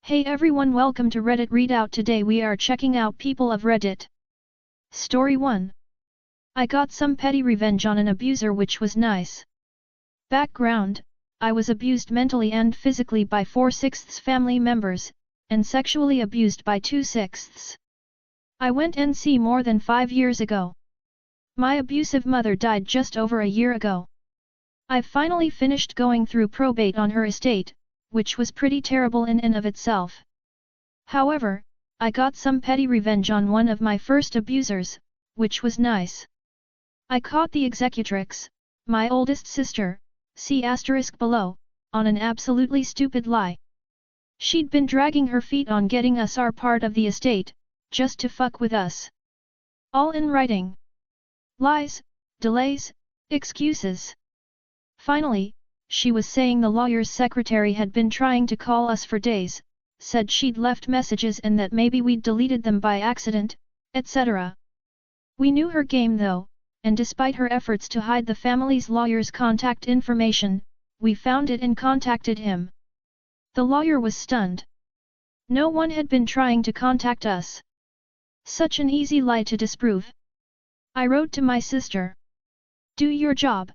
Hey everyone, welcome to Reddit Readout. Today we are checking out People of Reddit. Story 1. I got some petty revenge on an abuser, which was nice. Background: I was abused mentally and physically by 4/6 family members, and sexually abused by 2/6. I went NC more than 5 years ago. My abusive mother died just over a year ago. I've finally finished going through probate on her estate, which was pretty terrible in and of itself. However, I got some petty revenge on one of my first abusers, which was nice. I caught the executrix, my oldest sister, see asterisk below, on an absolutely stupid lie. She'd been dragging her feet on getting us our part of the estate, just to fuck with us. All in writing. Lies, delays, excuses. Finally, she was saying the lawyer's secretary had been trying to call us for days, said she'd left messages and that maybe we'd deleted them by accident, etc. We knew her game though, and despite her efforts to hide the family's lawyer's contact information, we found it and contacted him. The lawyer was stunned. No one had been trying to contact us. Such an easy lie to disprove. I wrote to my sister. Do your job.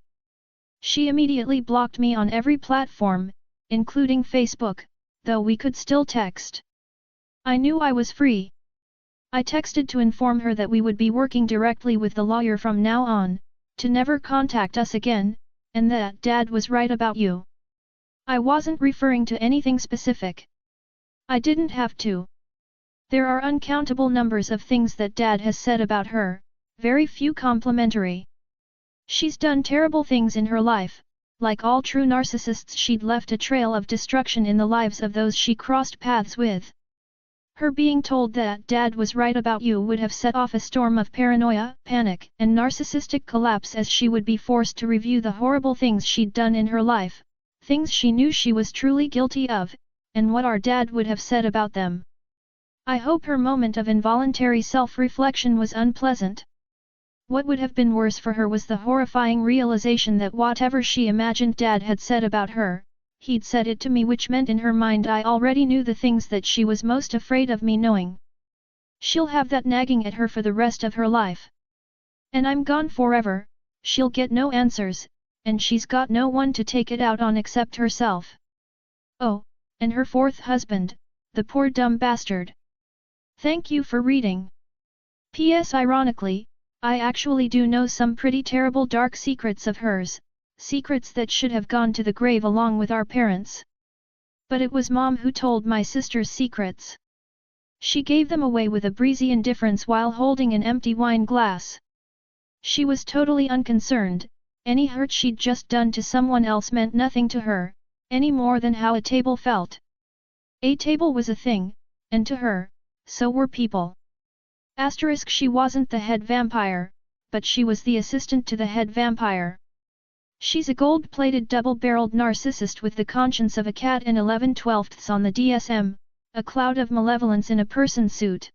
She immediately blocked me on every platform, including Facebook, though we could still text. I knew I was free. I texted to inform her that we would be working directly with the lawyer from now on, to never contact us again, and that Dad was right about you. I wasn't referring to anything specific. I didn't have to. There are uncountable numbers of things that Dad has said about her, very few complimentary. She's done terrible things in her life. Like all true narcissists, she'd left a trail of destruction in the lives of those she crossed paths with. Her being told that Dad was right about you would have set off a storm of paranoia, panic, and narcissistic collapse, as she would be forced to review the horrible things she'd done in her life, things she knew she was truly guilty of, and what our dad would have said about them. I hope her moment of involuntary self-reflection was unpleasant. What would have been worse for her was the horrifying realization that whatever she imagined Dad had said about her, he'd said it to me, which meant in her mind I already knew the things that she was most afraid of me knowing. She'll have that nagging at her for the rest of her life. And I'm gone forever, she'll get no answers, and she's got no one to take it out on except herself. Oh, and her fourth husband, the poor dumb bastard. Thank you for reading. P.S. Ironically, I actually do know some pretty terrible dark secrets of hers, secrets that should have gone to the grave along with our parents. But it was Mom who told my sister's secrets. She gave them away with a breezy indifference while holding an empty wine glass. She was totally unconcerned. Any hurt she'd just done to someone else meant nothing to her, any more than how a table felt. A table was a thing, and to her, so were people. Asterisk, she wasn't the head vampire, but she was the assistant to the head vampire. She's a gold-plated double-barreled narcissist with the conscience of a cat and 11/12ths on the DSM, a cloud of malevolence in a person suit.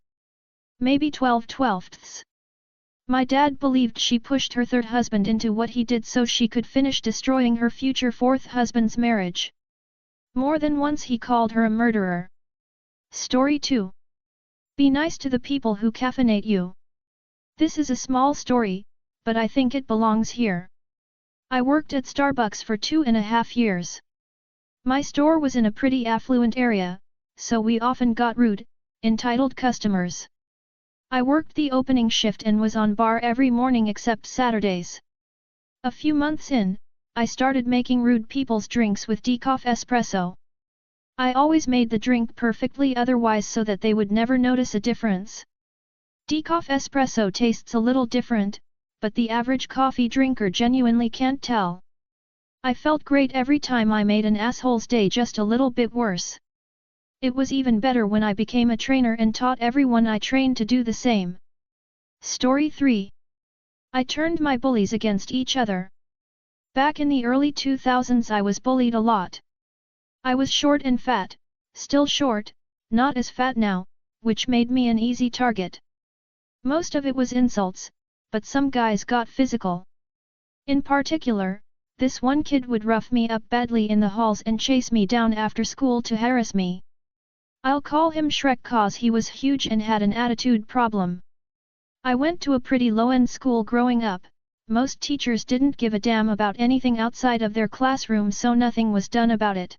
Maybe 12/12ths. My dad believed she pushed her third husband into what he did so she could finish destroying her future fourth husband's marriage. More than once he called her a murderer. Story 2. Be nice to the people who caffeinate you. This is a small story, but I think it belongs here. I worked at Starbucks for 2.5 years. My store was in a pretty affluent area, so we often got rude, entitled customers. I worked the opening shift and was on bar every morning except Saturdays. A few months in, I started making rude people's drinks with decaf espresso. I always made the drink perfectly otherwise so that they would never notice a difference. Decaf espresso tastes a little different, but the average coffee drinker genuinely can't tell. I felt great every time I made an asshole's day just a little bit worse. It was even better when I became a trainer and taught everyone I trained to do the same. Story 3. I turned my bullies against each other. Back in the early 2000s I was bullied a lot. I was short and fat, still short, not as fat now, which made me an easy target. Most of it was insults, but some guys got physical. In particular, this one kid would rough me up badly in the halls and chase me down after school to harass me. I'll call him Shrek cause he was huge and had an attitude problem. I went to a pretty low-end school growing up. Most teachers didn't give a damn about anything outside of their classroom, so nothing was done about it.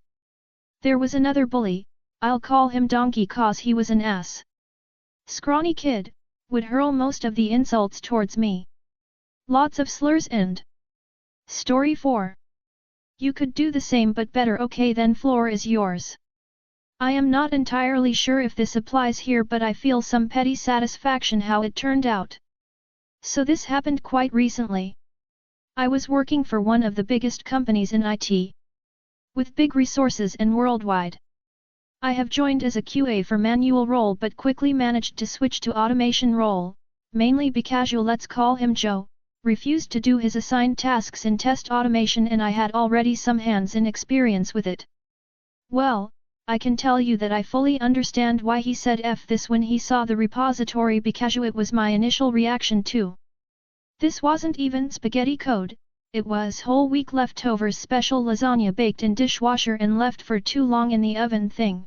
There was another bully, I'll call him Donkey cause he was an ass. Scrawny kid, would hurl most of the insults towards me. Lots of slurs and... Story 4. You could do the same but better. Okay, then floor is yours. I am not entirely sure if this applies here, but I feel some petty satisfaction how it turned out. So this happened quite recently. I was working for one of the biggest companies in IT. With big resources and worldwide. I have joined as a QA for manual role but quickly managed to switch to automation role, mainly because let's call him Joe, refused to do his assigned tasks in test automation, and I had already some hands-in experience with it. Well, I can tell you that I fully understand why he said F this when he saw the repository, because it was my initial reaction too. This wasn't even spaghetti code, it was whole week leftovers, special lasagna baked in dishwasher and left for too long in the oven thing.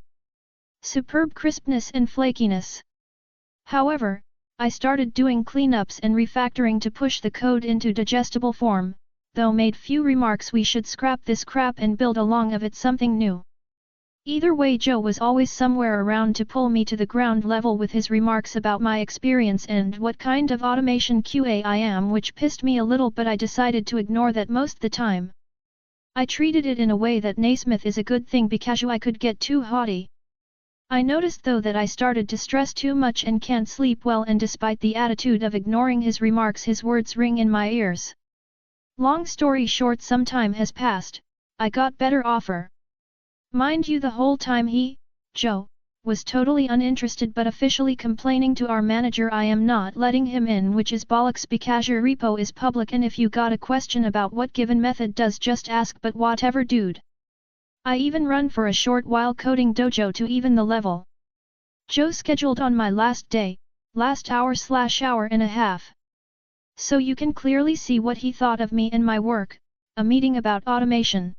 Superb crispness and flakiness. However, I started doing cleanups and refactoring to push the code into digestible form, though made few remarks we should scrap this crap and build along of it something new. Either way, Joe was always somewhere around to pull me to the ground level with his remarks about my experience and what kind of automation QA I am, which pissed me a little, but I decided to ignore that most the time. I treated it in a way that Naismith is a good thing because I could get too haughty. I noticed though that I started to stress too much and can't sleep well, and despite the attitude of ignoring his remarks, his words ring in my ears. Long story short, some time has passed, I got better offer. Mind you, the whole time he, Joe, was totally uninterested but officially complaining to our manager I am not letting him in, which is bollocks because your repo is public and if you got a question about what given method does, just ask, but whatever dude. I even run for a short while coding dojo to even the level. Joe scheduled on my last day, last hour/hour and a half. So you can clearly see what he thought of me and my work, a meeting about automation.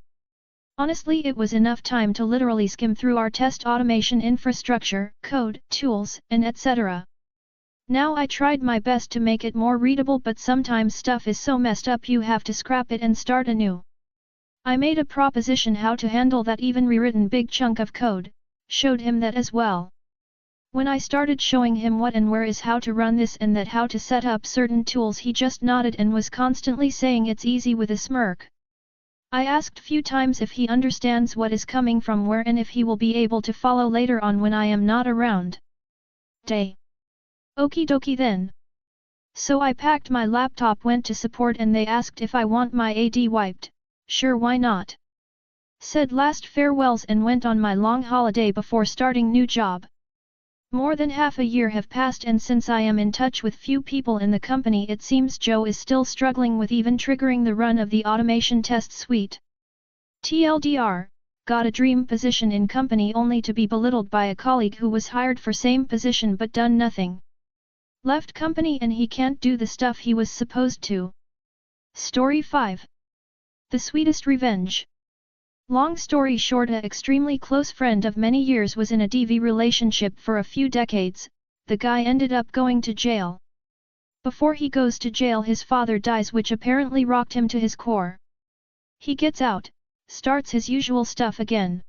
Honestly, it was enough time to literally skim through our test automation infrastructure, code, tools, and etc. Now I tried my best to make it more readable, but sometimes stuff is so messed up you have to scrap it and start anew. I made a proposition how to handle that even rewritten big chunk of code, showed him that as well. When I started showing him what and where is how to run this and that how to set up certain tools, he just nodded and was constantly saying it's easy with a smirk. I asked few times if he understands what is coming from where and if he will be able to follow later on when I am not around. Day. Okie dokie then. So I packed my laptop, went to support, and they asked if I want my AD wiped. Sure, why not? Said last farewells and went on my long holiday before starting new job. More than half a year have passed, and since I am in touch with few people in the company, it seems Joe is still struggling with even triggering the run of the automation test suite. TLDR, got a dream position in company only to be belittled by a colleague who was hired for same position but done nothing. Left company and he can't do the stuff he was supposed to. Story 5. The sweetest revenge. Long story short, a extremely close friend of many years was in a DV relationship for a few decades. The guy ended up going to jail. Before he goes to jail, his father dies, which apparently rocked him to his core. He gets out, starts his usual stuff again.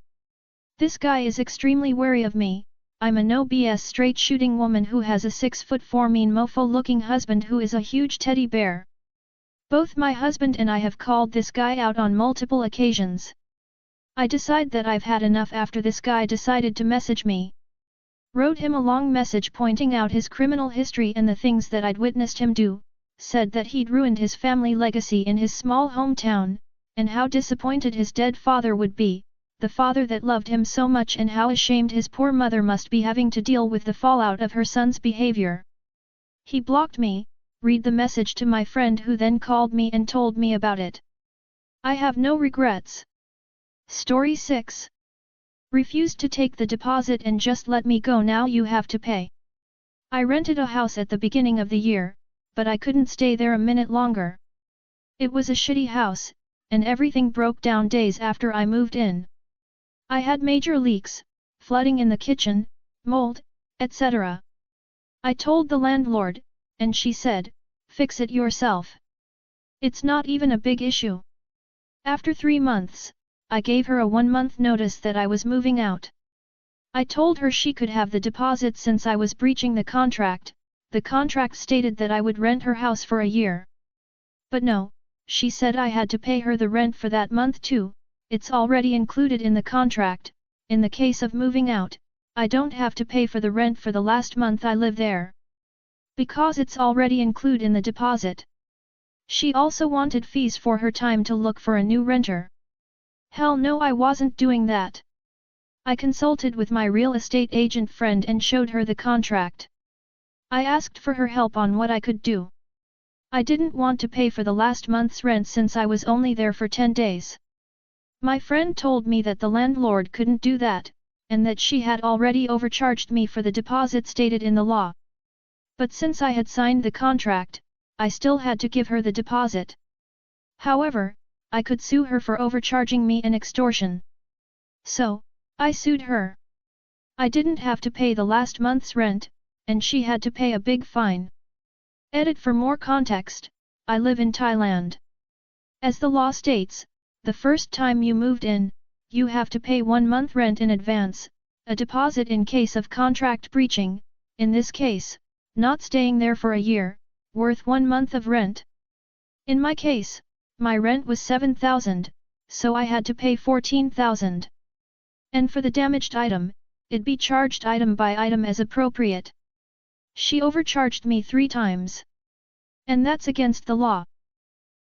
This guy is extremely wary of me. I'm a no BS straight shooting woman who has a 6'4" mean mofo looking husband who is a huge teddy bear. Both my husband and I have called this guy out on multiple occasions. I decide that I've had enough after this guy decided to message me. Wrote him a long message pointing out his criminal history and the things that I'd witnessed him do, said that he'd ruined his family legacy in his small hometown, and how disappointed his dead father would be, the father that loved him so much, and how ashamed his poor mother must be having to deal with the fallout of her son's behavior. He blocked me. Read the message to my friend, who then called me and told me about it. I have no regrets. Story 6. Refused to take the deposit and just let me go. Now you have to pay. I rented a house at the beginning of the year, but I couldn't stay there a minute longer. It was a shitty house, and everything broke down days after I moved in. I had major leaks, flooding in the kitchen, mold, etc. I told the landlord, and she said, fix it yourself. It's not even a big issue. After 3 months, I gave her a 1-month notice that I was moving out. I told her she could have the deposit since I was breaching the contract. The contract stated that I would rent her house for a year. But no, she said I had to pay her the rent for that month too. It's already included in the contract. In the case of moving out, I don't have to pay for the rent for the last month I live there, because it's already included in the deposit. She also wanted fees for her time to look for a new renter. Hell no, I wasn't doing that. I consulted with my real estate agent friend and showed her the contract. I asked for her help on what I could do. I didn't want to pay for the last month's rent since I was only there for 10 days. My friend told me that the landlord couldn't do that, and that she had already overcharged me for the deposit stated in the law. But since I had signed the contract, I still had to give her the deposit. However, I could sue her for overcharging me and extortion. So, I sued her. I didn't have to pay the last month's rent, and she had to pay a big fine. Edit for more context, I live in Thailand. As the law states, the first time you moved in, you have to pay 1 month rent in advance, a deposit in case of contract breaching, in this case, not staying there for a year, worth 1 month of rent. In my case, my rent was 7,000, so I had to pay 14,000. And for the damaged item, it'd be charged item by item as appropriate. She overcharged me 3 times. And that's against the law.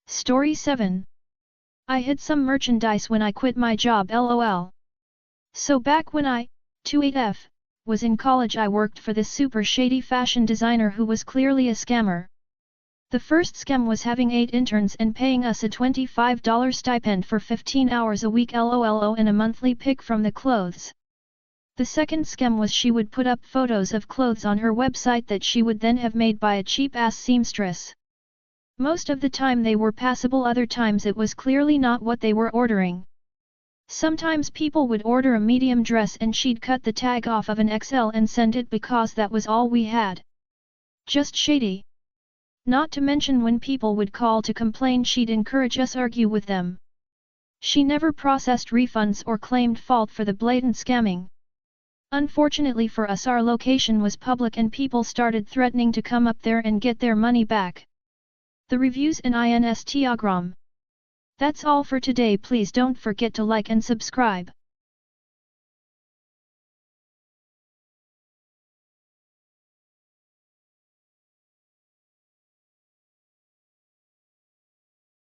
Story 7. I hid some merchandise when I quit my job lol. So back when I, 28F, was in college I worked for this super shady fashion designer who was clearly a scammer. The first scam was having 8 interns and paying us a $25 stipend for 15 hours a week lol and a monthly pick from the clothes. The second scam was she would put up photos of clothes on her website that she would then have made by a cheap-ass seamstress. Most of the time they were passable, other times it was clearly not what they were ordering. Sometimes people would order a medium dress and she'd cut the tag off of an XL and send it because that was all we had. Just shady. Not to mention when people would call to complain she'd encourage us argue with them. She never processed refunds or claimed fault for the blatant scamming. Unfortunately for us our location was public and people started threatening to come up there and get their money back. The reviews in Instagram. That's all for today. Please don't forget to like and subscribe.